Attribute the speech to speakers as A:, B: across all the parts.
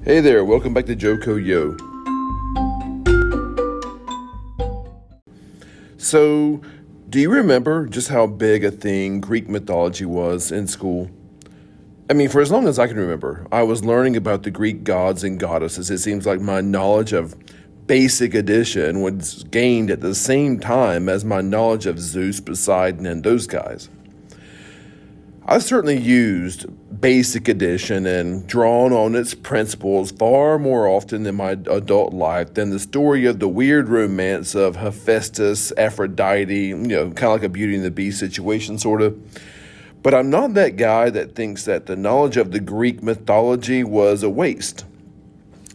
A: Hey there, welcome back to Joko Yo. So, do you remember just how big a thing Greek mythology was in school? I mean, for as long as I can remember, I was learning about the Greek gods and goddesses. It seems like my knowledge of basic addition was gained at the same time as my knowledge of Zeus, Poseidon, and those guys. I've certainly used basic addition and drawn on its principles far more often in my adult life than the story of the weird romance of Hephaestus, Aphrodite, kind of like a Beauty and the Beast situation, sort of. But I'm not that guy that thinks that the knowledge of the Greek mythology was a waste.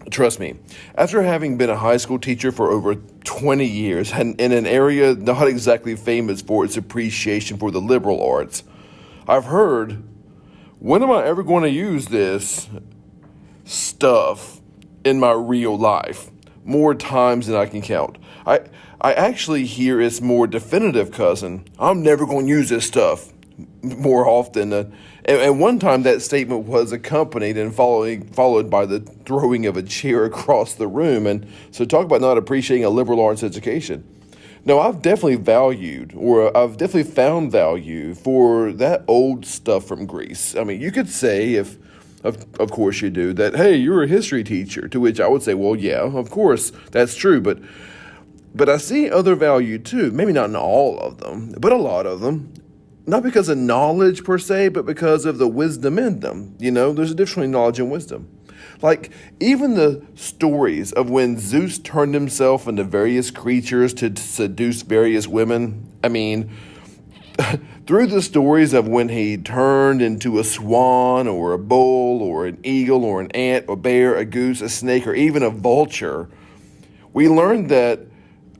A: Trust me, after having been a high school teacher for over 20 years and in an area not exactly famous for its appreciation for the liberal arts, I've heard, when am I ever going to use this stuff in my real life? More times than I can count. I actually hear its more definitive cousin, I'm never going to use this stuff, more often. And one time that statement was accompanied and followed by the throwing of a chair across the room. And so talk about not appreciating a liberal arts education. No, I've definitely found value for that old stuff from Greece. I mean, you could say, of course you do, that, hey, you're a history teacher, to which I would say, well, yeah, of course, that's true, but I see other value too, maybe not in all of them, but a lot of them. Not because of knowledge per se, but because of the wisdom in them. There's a difference between knowledge and wisdom. Like, even the stories of when Zeus turned himself into various creatures to seduce various women. I mean, through the stories of when he turned into a swan or a bull or an eagle or an ant, a bear, a goose, a snake, or even a vulture, we learned that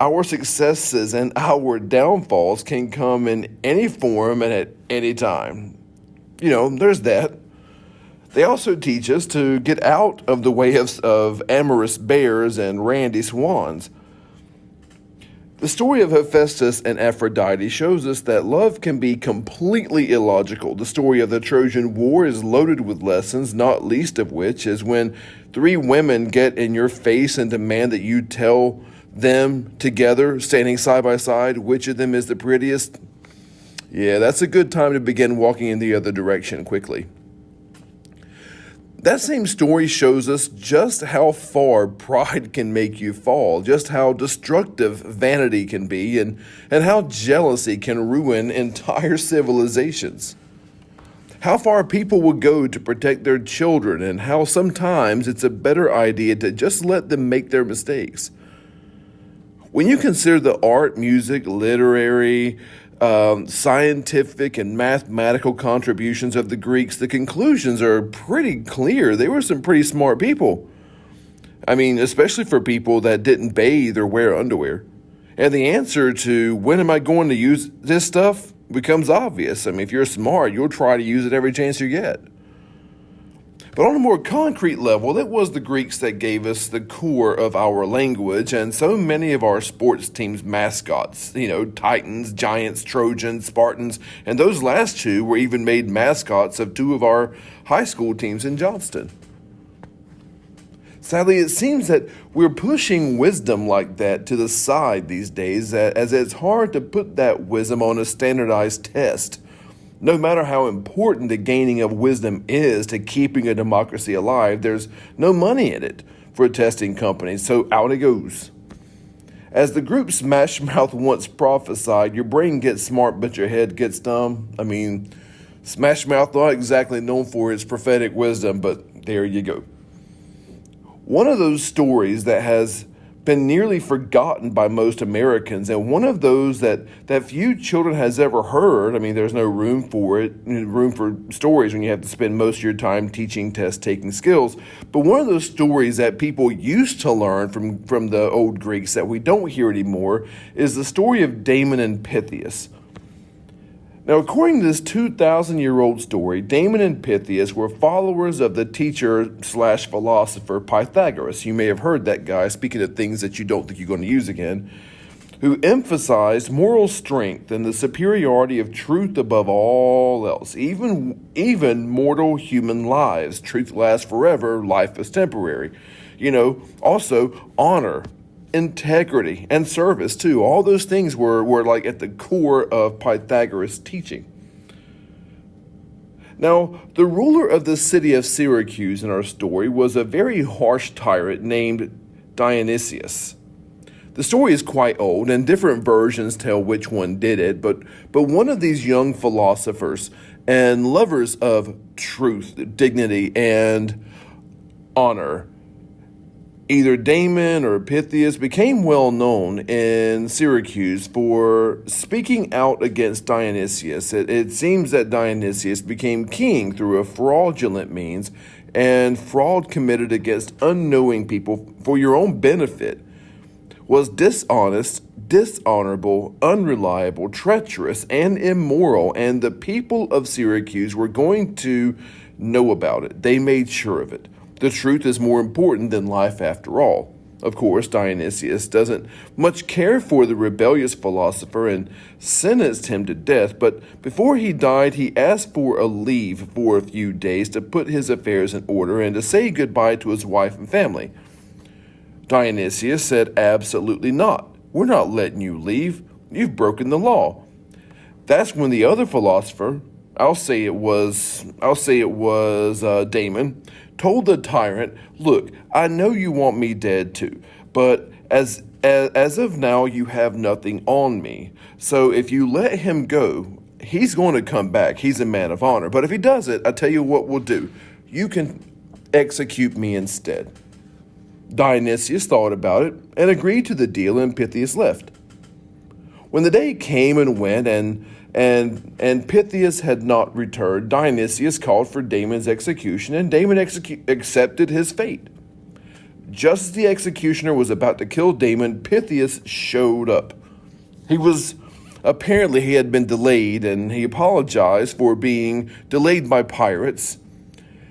A: our successes and our downfalls can come in any form and at any time. There's that. They also teach us to get out of the way of amorous bears and randy swans. The story of Hephaestus and Aphrodite shows us that love can be completely illogical. The story of the Trojan War is loaded with lessons, not least of which is when three women get in your face and demand that you tell them together, standing side by side, which of them is the prettiest. Yeah, that's a good time to begin walking in the other direction quickly. That same story shows us just how far pride can make you fall, just how destructive vanity can be, and how jealousy can ruin entire civilizations. How far people will go to protect their children, and how sometimes it's a better idea to just let them make their mistakes. When you consider the art, music, literary, scientific and mathematical contributions of the Greeks, the conclusions are pretty clear. They were some pretty smart people. I mean, especially for people that didn't bathe or wear underwear. And the answer to when am I going to use this stuff becomes obvious. I mean, if you're smart, you'll try to use it every chance you get. But on a more concrete level, it was the Greeks that gave us the core of our language and so many of our sports teams' mascots. Titans, Giants, Trojans, Spartans, and those last two were even made mascots of two of our high school teams in Johnston. Sadly, it seems that we're pushing wisdom like that to the side these days, as it's hard to put that wisdom on a standardized test. No matter how important the gaining of wisdom is to keeping a democracy alive, there's no money in it for testing companies, so out it goes. As the group Smashmouth once prophesied, your brain gets smart but your head gets dumb. I mean, Smashmouth not exactly known for its prophetic wisdom, but there you go. One of those stories that has been nearly forgotten by most Americans, and one of those that few children has ever heard. I mean, there's no room for stories when you have to spend most of your time teaching test-taking skills. But one of those stories that people used to learn from the old Greeks that we don't hear anymore is the story of Damon and Pythias. Now, according to this 2,000-year-old story, Damon and Pythias were followers of the teacher/philosopher Pythagoras. You may have heard that guy, speaking of things that you don't think you're going to use again, who emphasized moral strength and the superiority of truth above all else, even mortal human lives. Truth lasts forever, life is temporary. Also honor, integrity, and service too. All those things were like at the core of Pythagoras' teaching. Now, the ruler of the city of Syracuse in our story was a very harsh tyrant named Dionysius. The story is quite old, and different versions tell which one did it, but one of these young philosophers and lovers of truth, dignity, and honor, either Damon or Pythias, became well known in Syracuse for speaking out against Dionysius. It seems that Dionysius became king through a fraudulent means, and fraud committed against unknowing people for your own benefit was dishonest, dishonorable, unreliable, treacherous, and immoral, and the people of Syracuse were going to know about it. They made sure of it. The truth is more important than life after all. Of course, Dionysius doesn't much care for the rebellious philosopher and sentenced him to death, but before he died, he asked for a leave for a few days to put his affairs in order and to say goodbye to his wife and family. Dionysius said, "Absolutely not. We're not letting you leave. You've broken the law." That's when the other philosopher, I'll say it was Damon, told the tyrant, "Look, I know you want me dead too, but as of now, you have nothing on me. So if you let him go, he's going to come back. He's a man of honor. But if he doesn't, I tell you what we'll do. You can execute me instead." Dionysius thought about it and agreed to the deal, and Pythias left. When the day came and went, and Pythias had not returned, Dionysius called for Damon's execution, and Damon accepted his fate. Just as the executioner was about to kill Damon, Pythias showed up. Apparently he had been delayed, and he apologized for being delayed by pirates.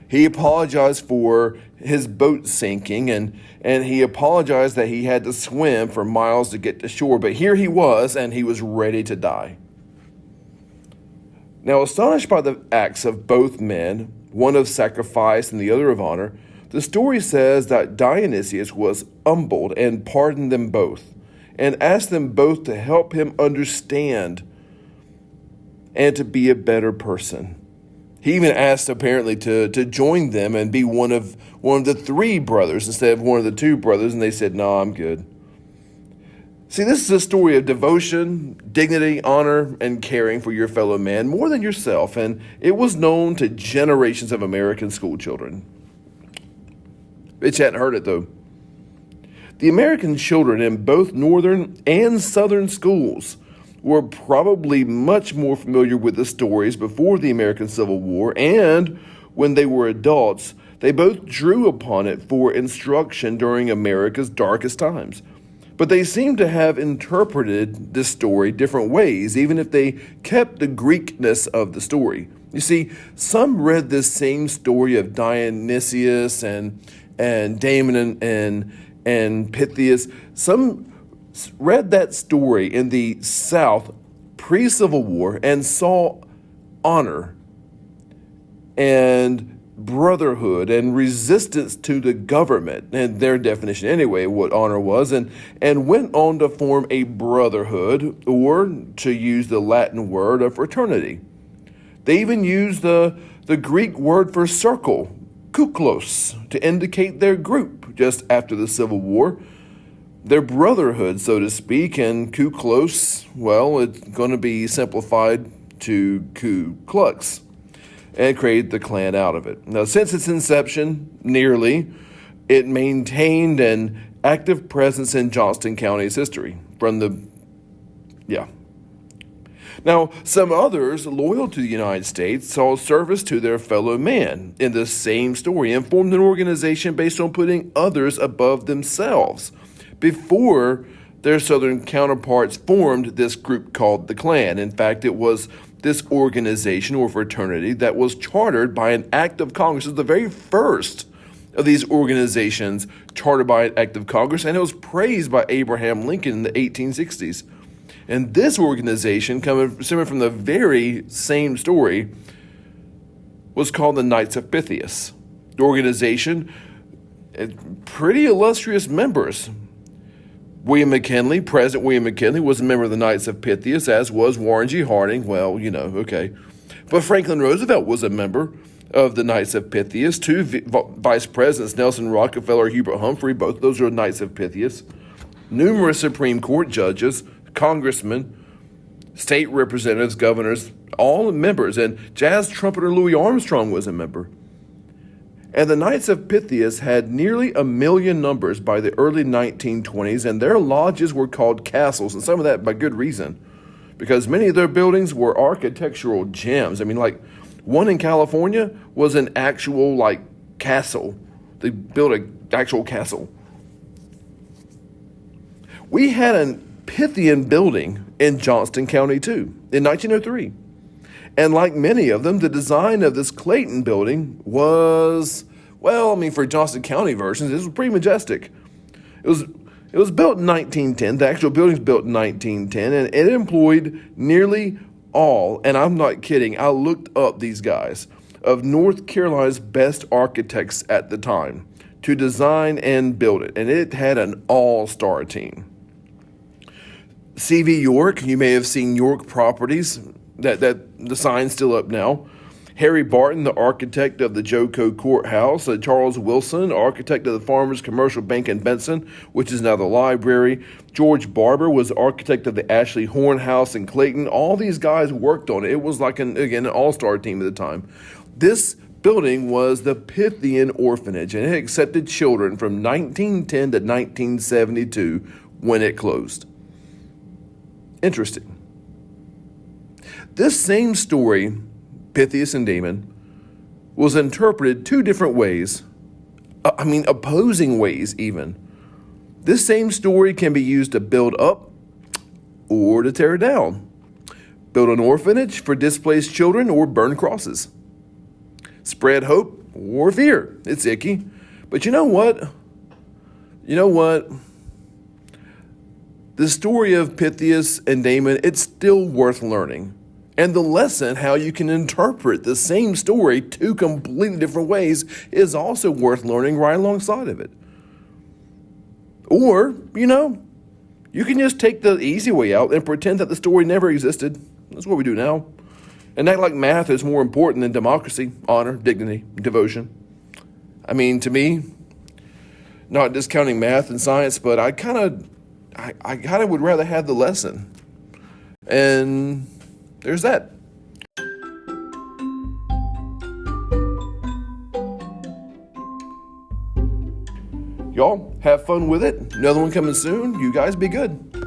A: He apologized for his boat sinking, and he apologized that he had to swim for miles to get to shore. But here he was, and he was ready to die. Now, astonished by the acts of both men, one of sacrifice and the other of honor, the story says that Dionysius was humbled and pardoned them both, and asked them both to help him understand and to be a better person. He even asked, apparently, to join them and be one of the three brothers instead of one of the two brothers, and they said, "No, I'm good." See, this is a story of devotion, dignity, honor, and caring for your fellow man more than yourself, and it was known to generations of American school children. Bitch hadn't heard it, though. The American children in both northern and southern schools were probably much more familiar with the stories before the American Civil War, and when they were adults, they both drew upon it for instruction during America's darkest times. But they seem to have interpreted this story different ways, even if they kept the Greekness of the story. You see, some read this same story of Dionysius and Damon and Pythias. Some read that story in the South pre-Civil War and saw honor and brotherhood and resistance to the government, and their definition anyway, what honor was, and went on to form a brotherhood, or to use the Latin word, a fraternity. They even used the Greek word for circle, kuklos, to indicate their group just after the Civil War. Their brotherhood, so to speak, and Ku Klux, well, it's going to be simplified to Ku Klux, and created the Klan out of it. Now, since its inception, it maintained an active presence in Johnston County's history. Now, some others, loyal to the United States, saw service to their fellow man in the same story and formed an organization based on putting others above themselves. Before their Southern counterparts formed this group called the Klan. In fact, it was this organization or fraternity that was chartered by an act of Congress. It was the very first of these organizations chartered by an act of Congress, and it was praised by Abraham Lincoln in the 1860s. And this organization, coming from the very same story, was called the Knights of Pythias. The organization had pretty illustrious members. President William McKinley was a member of the Knights of Pythias, as was Warren G. Harding. Well, okay. But Franklin Roosevelt was a member of the Knights of Pythias. Two vice presidents, Nelson Rockefeller, Hubert Humphrey, both of those are Knights of Pythias. Numerous Supreme Court judges, congressmen, state representatives, governors, all members. And jazz trumpeter Louis Armstrong was a member. And the Knights of Pythias had nearly 1 million numbers by the early 1920s, and their lodges were called castles, and some of that by good reason, because many of their buildings were architectural gems. I mean, like one in California was an actual castle. They built an actual castle. We had a Pythian building in Johnston County too in 1903. And like many of them, the design of this Clayton building was, for Johnston County versions, it was pretty majestic. It was built in 1910. The actual building was built in 1910, and it employed nearly all, and I'm not kidding, I looked up these guys, of North Carolina's best architects at the time to design and build it. And it had an all-star team. C.V. York, you may have seen York Properties, that the sign's still up now. Harry Barton, the architect of the Joco Courthouse. Charles Wilson, architect of the Farmers Commercial Bank in Benson, which is now the library. George Barber was architect of the Ashley Horn House in Clayton. All these guys worked on it. It was like an all-star team at the time. This building was the Pythian Orphanage, and it accepted children from 1910 to 1972 when it closed. Interesting. This same story, Pythias and Damon, was interpreted two different ways. Opposing ways even. This same story can be used to build up or to tear down. Build an orphanage for displaced children or burn crosses. Spread hope or fear. It's icky. But you know what? The story of Pythias and Damon, it's still worth learning. And the lesson, how you can interpret the same story two completely different ways, is also worth learning right alongside of it. Or, you can just take the easy way out and pretend that the story never existed. That's what we do now. And act like math is more important than democracy, honor, dignity, devotion. To me, not discounting math and science, but I kind of would rather have the lesson. And there's that. Y'all have fun with it. Another one coming soon. You guys be good.